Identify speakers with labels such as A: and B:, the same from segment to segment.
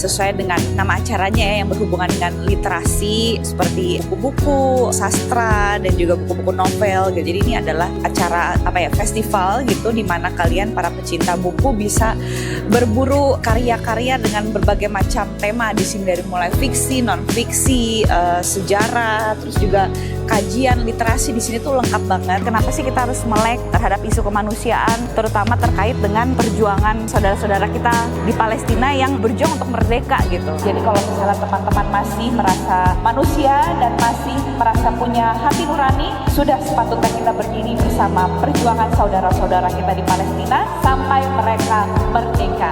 A: sesuai dengan nama acaranya ya, yang berhubungan dengan literasi seperti buku-buku sastra dan juga buku-buku novel gitu. Jadi ini adalah acara festival gitu, di mana kalian para pecinta buku bisa berburu karya-karya dengan berbagai macam tema di sini, dari mulai fiksi, non fiksi, sejarah, terus juga kajian literasi di sini tuh lengkap banget. Kenapa sih kita harus melek terhadap isu kemanusiaan, terutama terkait dengan perjuangan saudara-saudara kita di Palestina yang berjuang untuk merdeka gitu. Jadi kalau misalnya teman-teman masih merasa manusia dan masih merasa punya hati nurani, sudah sepatutnya kita berdiri bersama perjuangan saudara-saudara kita di Palestina sampai mereka merdeka.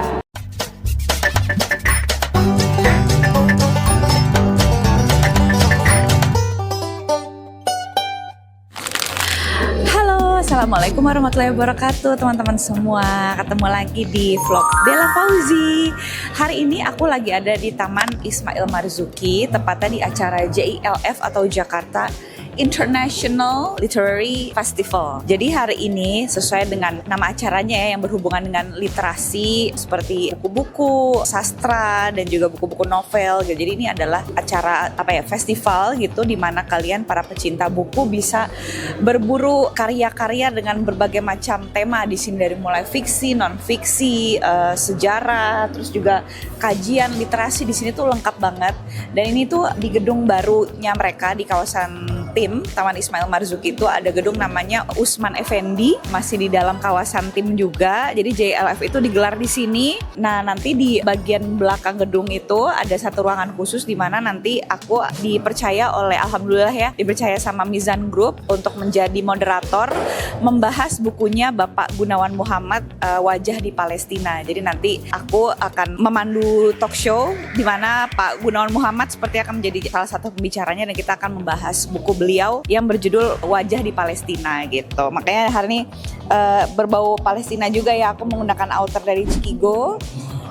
A: Assalamualaikum warahmatullahi wabarakatuh teman-teman semua. Ketemu lagi di vlog Bella Fauzi. Hari ini aku lagi ada di Taman Ismail Marzuki, tepatnya di acara JILF atau Jakarta International Literary Festival. Jadi hari ini sesuai dengan nama acaranya ya, yang berhubungan dengan literasi seperti buku-buku sastra dan juga buku-buku novel gitu. Jadi ini adalah acara festival gitu, di mana kalian para pecinta buku bisa berburu karya-karya dengan berbagai macam tema di sini, dari mulai fiksi, non fiksi, sejarah, terus juga kajian literasi di sini tuh lengkap banget. Dan ini tuh di gedung barunya mereka di kawasan Tim Taman Ismail Marzuki, itu ada gedung namanya Usman Effendi, masih di dalam kawasan Tim juga. Jadi JLF itu digelar di sini. Nah, nanti di bagian belakang gedung itu ada satu ruangan khusus di mana nanti aku dipercaya oleh, alhamdulillah ya, dipercaya sama Mizan Group untuk menjadi moderator membahas bukunya Bapak Gunawan Muhammad, Wajah di Palestina. Jadi nanti aku akan memandu talk show di mana Pak Gunawan Muhammad seperti akan menjadi salah satu pembicaranya, dan kita akan membahas buku beliau yang berjudul Wajah di Palestina gitu. Makanya hari ini berbau Palestina juga ya, aku menggunakan outer dari Cikigo.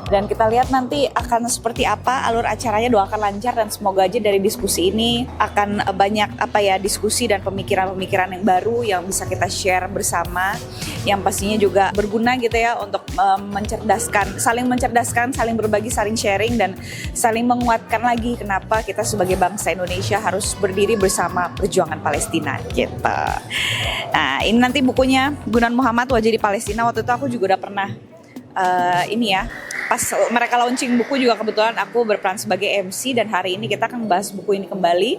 A: Dan kita lihat nanti akan seperti apa alur acaranya. Doakan lancar dan semoga aja dari diskusi ini akan banyak diskusi dan pemikiran-pemikiran yang baru yang bisa kita share bersama, yang pastinya juga berguna gitu ya, untuk saling mencerdaskan, saling berbagi, saling sharing, dan saling menguatkan lagi kenapa kita sebagai bangsa Indonesia harus berdiri bersama perjuangan Palestina gitu. Nah, ini nanti bukunya Gunawan Muhammad, Wajah di Palestina. Waktu itu aku juga udah pernah pas mereka launching buku juga kebetulan aku berperan sebagai MC, dan hari ini kita akan membahas buku ini kembali,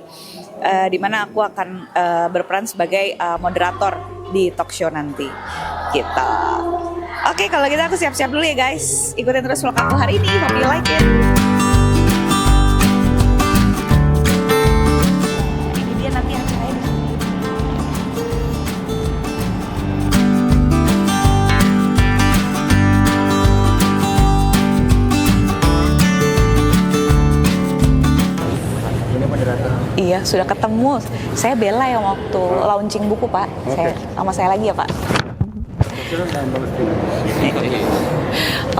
A: di mana aku akan berperan sebagai moderator di talk show nanti gitu. Oke, kalau gitu aku siap-siap dulu ya guys. Ikutin terus vlog aku hari ini. Hope you like it. Ini dia nanti acaranya di sini. Iya, sudah ketemu. Saya Bella yang waktu launching buku, Pak. Okay. Sama saya lagi ya, Pak.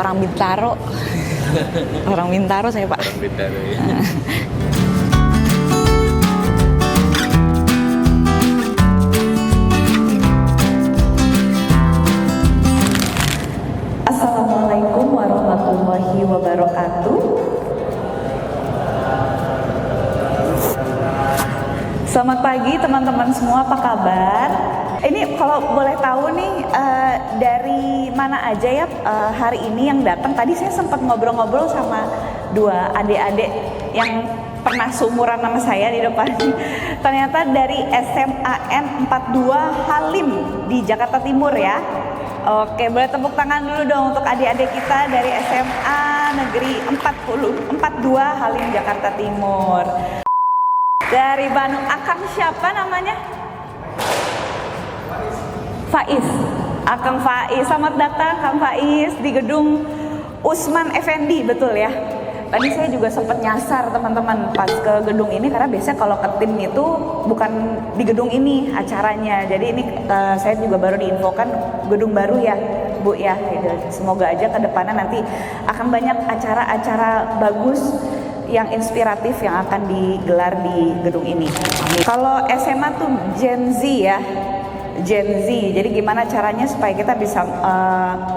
A: Orang Bintaro. Orang Bintaro saya, Pak. Orang Bintaro, ya. Assalamualaikum warahmatullahi wabarakatuh. Selamat pagi teman-teman semua, apa kabar? Ini kalau boleh tahu nih, dari mana aja ya hari ini yang datang? Tadi saya sempat ngobrol-ngobrol sama dua adik-adik yang pernah seumuran sama saya di depan. Ternyata dari SMAN 42 Halim di Jakarta Timur ya. Oke, boleh tepuk tangan dulu dong untuk adik-adik kita dari SMA Negeri 42 Halim Jakarta Timur. Dari Bandung, Akang siapa namanya? Faiz. Akang Faiz, selamat datang Kang Faiz di gedung Usman Effendi, betul ya? Tadi saya juga sempat nyasar teman-teman pas ke gedung ini, karena biasanya kalau ke tim itu bukan di gedung ini acaranya. Jadi ini saya juga baru diinfokan gedung baru ya Bu ya. Semoga aja ke depannya nanti akan banyak acara-acara bagus yang inspiratif yang akan digelar di gedung ini. Kalau SMA tuh Gen Z ya, Gen Z. Jadi gimana caranya supaya kita bisa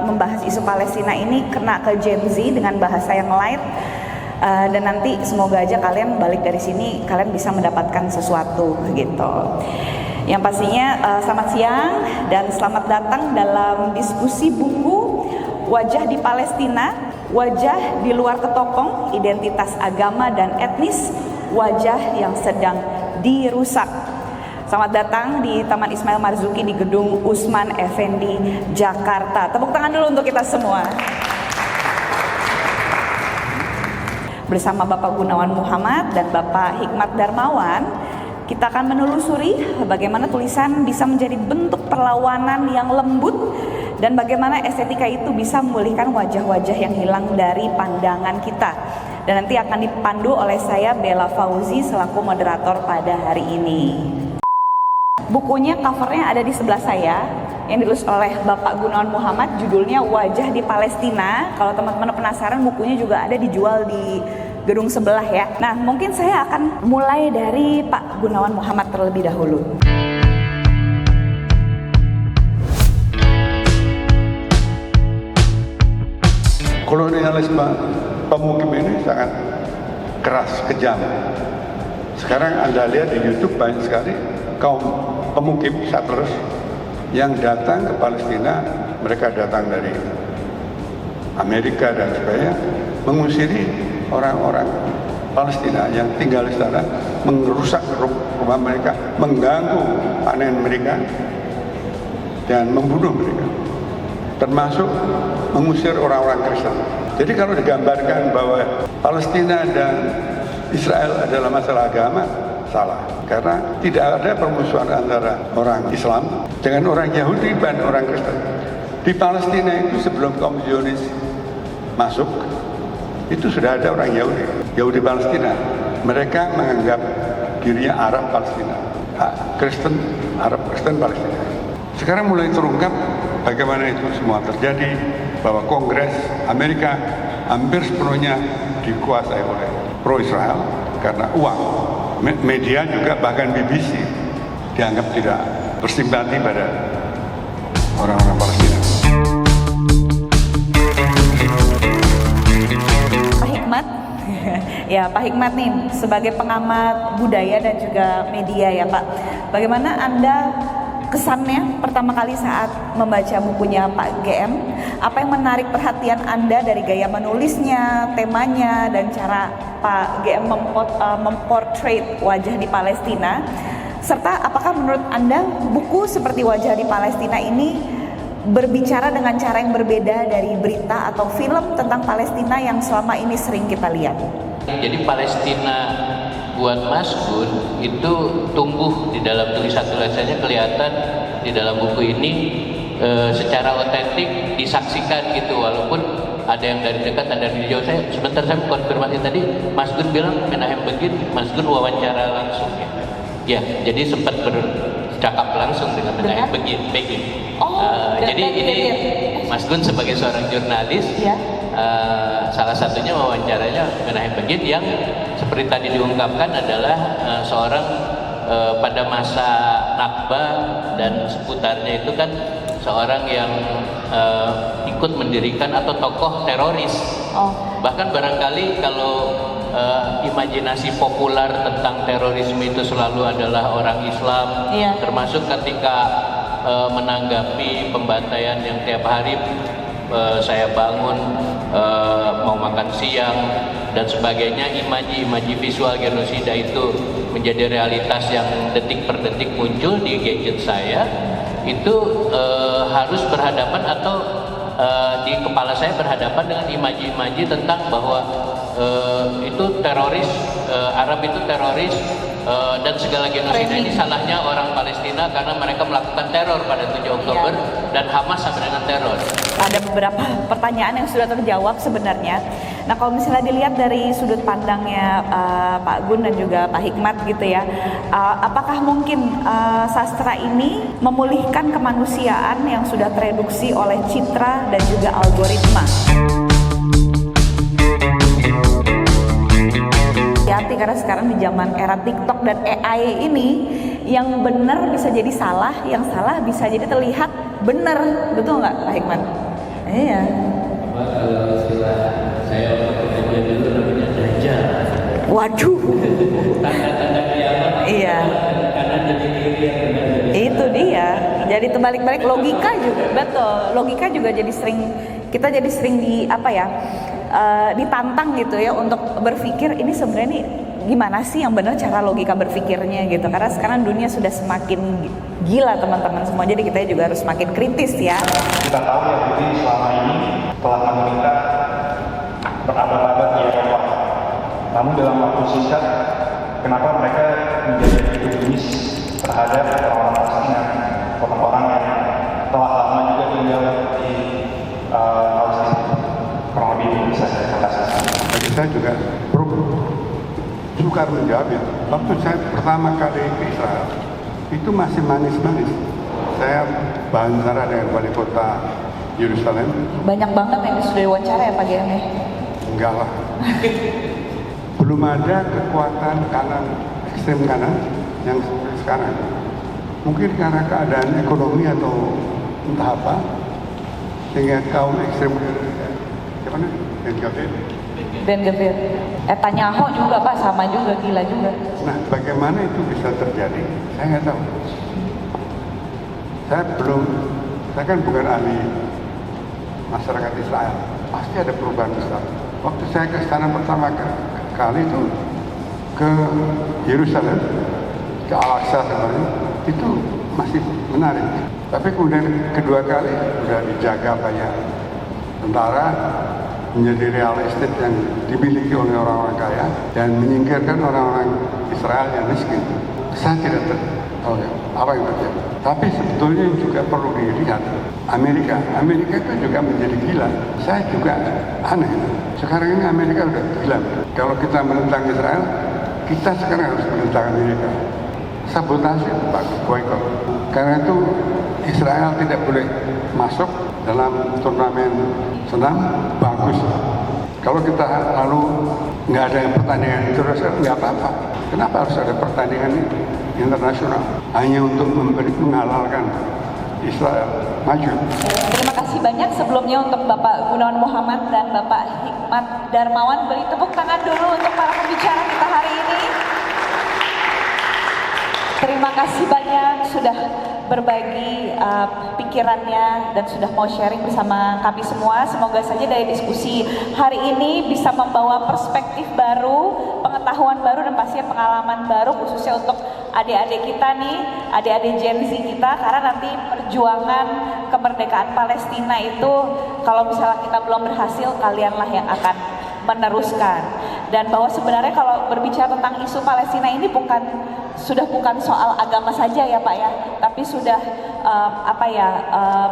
A: membahas isu Palestina ini kena ke Gen Z dengan bahasa yang light, Dan nanti semoga aja kalian balik dari sini kalian bisa mendapatkan sesuatu gitu. Yang pastinya selamat siang dan selamat datang dalam diskusi buku Wajah di Palestina, Wajah di Luar Ketopong, Identitas Agama dan Etnis, Wajah yang Sedang Dirusak. Selamat datang di Taman Ismail Marzuki di Gedung Usman Effendi, Jakarta. Tepuk tangan dulu untuk kita semua. Bersama Bapak Gunawan Muhammad dan Bapak Hikmat Darmawan, kita akan menelusuri bagaimana tulisan bisa menjadi bentuk perlawanan yang lembut dan bagaimana estetika itu bisa memulihkan wajah-wajah yang hilang dari pandangan kita. Dan nanti akan dipandu oleh saya, Bella Fauzi, selaku moderator pada hari ini. Bukunya, covernya ada di sebelah saya, yang ditulis oleh Bapak Gunawan Muhammad, judulnya Wajah di Palestina. Kalau teman-teman penasaran, bukunya juga ada dijual di gedung sebelah ya. Nah, mungkin saya akan mulai dari Pak Gunawan Muhammad terlebih dahulu.
B: Kolonialisme pemukim ini sangat keras, kejam. Sekarang Anda lihat di YouTube banyak sekali kaum pemukim, settlers yang datang ke Palestina. Mereka datang dari Amerika dan sebagainya, mengusiri orang-orang Palestina yang tinggal di sana, merusak rumah mereka, mengganggu panen mereka, dan membunuh mereka, termasuk mengusir orang-orang Kristen. Jadi kalau digambarkan bahwa Palestina dan Israel adalah masalah agama, salah. Karena tidak ada permusuhan antara orang Islam dengan orang Yahudi dan orang Kristen. Di Palestina itu sebelum kaum Zionis masuk, itu sudah ada orang Yahudi Palestina. Mereka menganggap dirinya Arab Palestina, Kristen, Arab Kristen Palestina. Sekarang mulai terungkap bagaimana itu semua terjadi, bahwa Kongres Amerika hampir sepenuhnya dikuasai oleh pro-Israel karena uang. Media juga, bahkan BBC, dianggap tidak bersimpati pada orang-orang Palestina.
A: Pak Hikmat, ya Pak Hikmat nih, sebagai pengamat budaya dan juga media ya Pak, bagaimana Anda kesannya pertama kali saat membaca bukunya Pak GM? Apa yang menarik perhatian Anda dari gaya menulisnya, temanya, dan cara Pak GM memportrait wajah di Palestina? Serta apakah menurut Anda buku seperti Wajah di Palestina ini berbicara dengan cara yang berbeda dari berita atau film tentang Palestina yang selama ini sering kita lihat?
C: Jadi Palestina buat Mas Gun itu tumbuh di dalam tulisannya, kelihatan di dalam buku ini secara otentik disaksikan gitu, walaupun ada yang dari dekat, ada dari jauh. Saya konfirmasi tadi, Mas Gun bilang Menahem Begin, Mas Gun wawancara langsung ya, jadi sempat bercakap langsung dengan Menahem Begin. Jadi ini Mas Gun sebagai seorang jurnalis ya. Salah satunya wawancaranya Menahem Begin yang seperti tadi diungkapkan adalah seorang pada masa Nakba dan seputarnya itu kan seorang yang ikut mendirikan atau tokoh teroris. Bahkan barangkali kalau imajinasi populer tentang terorisme itu selalu adalah orang Islam, termasuk ketika menanggapi pembantaian yang tiap hari saya bangun, mau makan siang dan sebagainya, imaji visual genosida itu menjadi realitas yang detik per detik muncul di gadget saya. Itu harus berhadapan atau di kepala saya berhadapan dengan imaji tentang bahwa itu teroris, Arab itu teroris, dan segala genosida ini salahnya orang Palestina karena mereka melakukan teror pada 7 Oktober dan Hamas sampai dengan teror.
A: Ada beberapa pertanyaan yang sudah terjawab sebenarnya. Nah, kalau misalnya dilihat dari sudut pandangnya Pak Gun dan juga Pak Hikmat gitu ya, apakah mungkin sastra ini memulihkan kemanusiaan yang sudah tereduksi oleh citra dan juga algoritma? Hati-hati, karena sekarang di zaman era TikTok dan AI ini, yang benar bisa jadi salah, yang salah bisa jadi terlihat benar, betul nggak Pak Hikmat? Iya.
C: Kalau istilah saya waktu kejadian dulu namanya
A: Waduh. Iya. Itu dia. Jadi terbalik-balik logika juga. Betul. Logika juga kita jadi sering ditantang gitu ya untuk berpikir ini sebenarnya nih gimana sih yang benar cara logika berpikirnya gitu. Karena sekarang dunia sudah semakin gila teman-teman semua. Jadi kita juga harus semakin kritis ya.
D: Kita tahu Yahudi selama ini telah memerintah berabad-abad di Eropa. Namun dalam waktu singkat, kenapa mereka menjadi egois terhadap orang-orang Palestina, orang-orang yang telah lama juga tinggal di Palestina? Kurang lebih bisa saya kasih.
B: Bagi saya juga sukar menjawab ya. Waktu saya pertama kali ke Israel, itu masih manis-manis. Saya wawancara dengan wali kota Yerusalem.
A: Banyak banget yang sudah diwawancara ya Pak GM?
B: Enggak lah. Belum ada kekuatan kanan, ekstrem kanan yang sekarang. Mungkin karena keadaan ekonomi atau entah apa, sehingga kaum ekstrem gimana?
A: Ben Gvir. Netanyahu juga Pak, sama juga, gila juga.
B: Nah, bagaimana itu bisa terjadi? Saya nggak tahu. Saya kan bukan ahli masyarakat Israel. Pasti ada perubahan besar. Waktu saya ke sana pertama kali itu ke Yerusalem, ke Al-Aqsa sebenarnya, itu masih menarik. Tapi kemudian kedua kali sudah dijaga banyak tentara, menjadi real estate yang dimiliki oleh orang-orang kaya dan menyingkirkan orang-orang Israel yang miskin. Saya tidak tahu apa yang terjadi. Tapi sebetulnya yang juga perlu dilihat, Amerika itu juga menjadi gila. Saya juga aneh. Sekarang ini Amerika udah gila. Kalau kita menentang Israel, kita sekarang harus menentang Amerika. Sabotase bagus, boykot. Karena itu Israel tidak boleh masuk dalam turnamen senam, bagus. Kalau kita lalu nggak ada pertandingan internasional, nggak apa-apa. Kenapa harus ada pertandingan internasional? Hanya untuk menghalalkan Israel maju.
A: Terima kasih banyak sebelumnya untuk Bapak Gunawan Muhammad dan Bapak Hikmat Darmawan. Beri tepuk tangan dulu untuk para pembicara kita hari ini. Terima kasih banyak sudah berbagi pikirannya dan sudah mau sharing bersama kami semua. Semoga saja dari diskusi hari ini bisa membawa perspektif baru, pengetahuan baru dan pastinya pengalaman baru khususnya untuk adik-adik kita nih, adik-adik Gen Z kita, karena nanti perjuangan kemerdekaan Palestina itu kalau misalnya kita belum berhasil, kalianlah yang akan meneruskan. Dan bahwa sebenarnya kalau berbicara tentang isu Palestina ini sudah bukan soal agama saja ya Pak ya, tapi sudah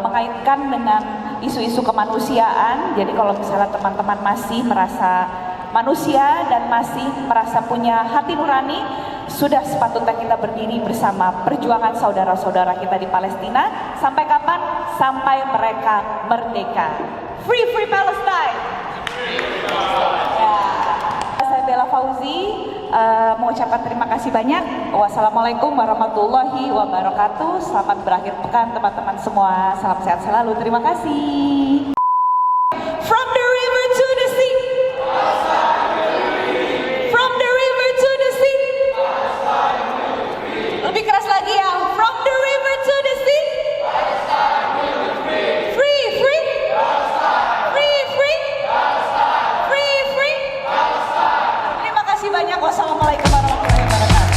A: mengaitkan dengan isu-isu kemanusiaan. Jadi kalau misalnya teman-teman masih merasa manusia dan masih merasa punya hati nurani, sudah sepatutnya kita berdiri bersama perjuangan saudara-saudara kita di Palestina. Sampai kapan? Sampai mereka merdeka. Free Palestine! Ya. Saya Bella Fauzi mengucapkan terima kasih banyak. Wassalamualaikum warahmatullahi wabarakatuh. Selamat berakhir pekan teman-teman semua. Salam sehat selalu. Terima kasih. From the river to the sea. From the river to the sea. Lebih keras lagi ya. From the river to the sea. Free. Terima kasih banyak. Wassalamualaikum warahmatullahi wabarakatuh.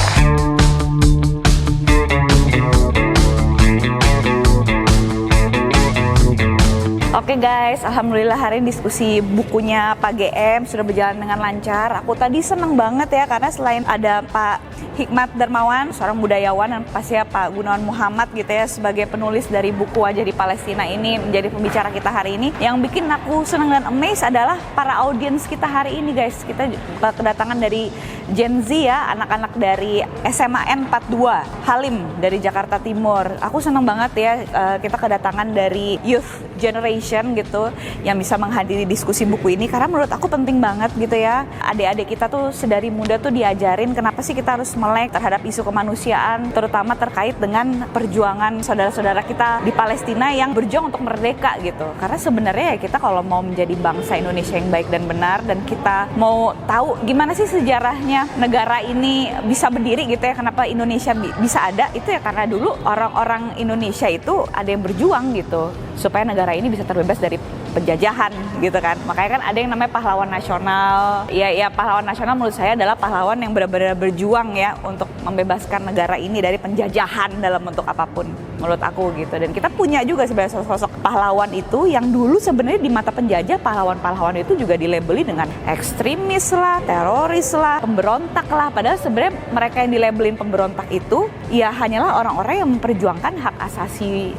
A: Oke guys, alhamdulillah hari ini diskusi bukunya Pak GM sudah berjalan dengan lancar. Aku tadi seneng banget ya karena selain ada Pak Hikmat Darmawan, seorang budayawan, dan pasti Pak Gunawan Muhammad gitu ya sebagai penulis dari buku Wajah di Palestina ini menjadi pembicara kita hari ini. Yang bikin aku senang dan amazed adalah para audiens kita hari ini guys. Kita kedatangan dari Gen Z ya, anak-anak dari SMAN 42 Halim dari Jakarta Timur. Aku senang banget ya kita kedatangan dari youth generation gitu yang bisa menghadiri diskusi buku ini karena menurut aku penting banget gitu ya. Adik-adik kita tuh sedari muda tuh diajarin kenapa sih kita harus melek terhadap isu kemanusiaan, terutama terkait dengan perjuangan saudara-saudara kita di Palestina yang berjuang untuk merdeka gitu. Karena sebenarnya ya kita kalau mau menjadi bangsa Indonesia yang baik dan benar, dan kita mau tahu gimana sih sejarahnya negara ini bisa berdiri gitu ya, kenapa Indonesia bisa ada, itu ya karena dulu orang-orang Indonesia itu ada yang berjuang gitu supaya negara ini bisa terbebas dari penjajahan gitu kan. Makanya kan ada yang namanya pahlawan nasional. Ya pahlawan nasional menurut saya adalah pahlawan yang benar-benar berjuang ya untuk membebaskan negara ini dari penjajahan dalam bentuk apapun menurut aku gitu. Dan kita punya juga sebenarnya sosok pahlawan itu yang dulu sebenarnya di mata penjajah pahlawan-pahlawan itu juga dilabeli dengan ekstremis lah, teroris lah, pemberontak lah. Padahal sebenarnya mereka yang dilabelin pemberontak itu ya hanyalah orang-orang yang memperjuangkan hak asasi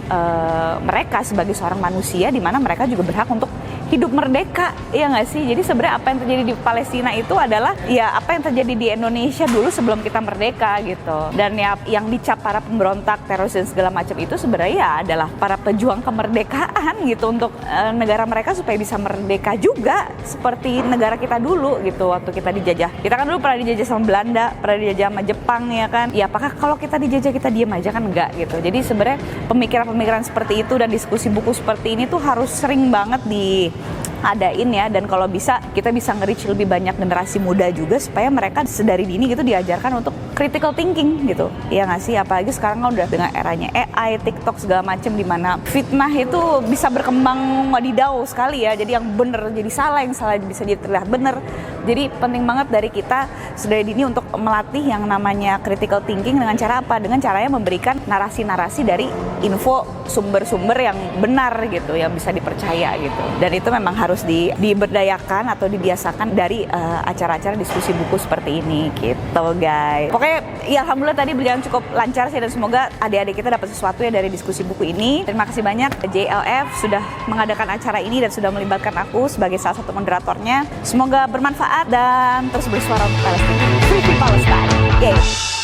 A: mereka sebagai seorang manusia, di mana mereka juga berhak untuk hidup merdeka, ya nggak sih? Jadi sebenarnya apa yang terjadi di Palestina itu adalah ya apa yang terjadi di Indonesia dulu sebelum kita merdeka gitu. Dan ya yang dicap para pemberontak, teroris dan segala macam itu sebenarnya ya adalah para pejuang kemerdekaan gitu untuk negara mereka supaya bisa merdeka juga seperti negara kita dulu gitu waktu kita dijajah. Kita kan dulu pernah dijajah sama Belanda, pernah dijajah sama Jepang ya kan. Ya apakah kalau kita dijajah kita diam aja kan? Enggak gitu. Jadi sebenarnya pemikiran-pemikiran seperti itu dan diskusi buku seperti ini tuh harus sering banget diadain ya, dan kalau bisa kita bisa nge-reach lebih banyak generasi muda juga supaya mereka sedari dini gitu diajarkan untuk critical thinking gitu, ya nggak sih? Apalagi sekarang kan udah dengan eranya AI, TikTok segala macem, dimana fitnah itu bisa berkembang wadidaw sekali ya, jadi yang bener jadi salah, yang salah bisa jadi terlihat bener. Jadi penting banget dari kita sedari dini untuk melatih yang namanya critical thinking dengan cara apa? Dengan caranya memberikan narasi-narasi dari info sumber-sumber yang benar gitu, yang bisa dipercaya gitu. Dan itu memang harus diberdayakan atau dibiasakan dari acara-acara diskusi buku seperti ini gitu guys. Pokoknya ya alhamdulillah tadi berjalan cukup lancar sih, dan semoga adik-adik kita dapat sesuatu ya dari diskusi buku ini. Terima kasih banyak JLF sudah mengadakan acara ini dan sudah melibatkan aku sebagai salah satu moderatornya. Semoga bermanfaat dan terus bersuara untuk Palestina. Free Palestine. Yay!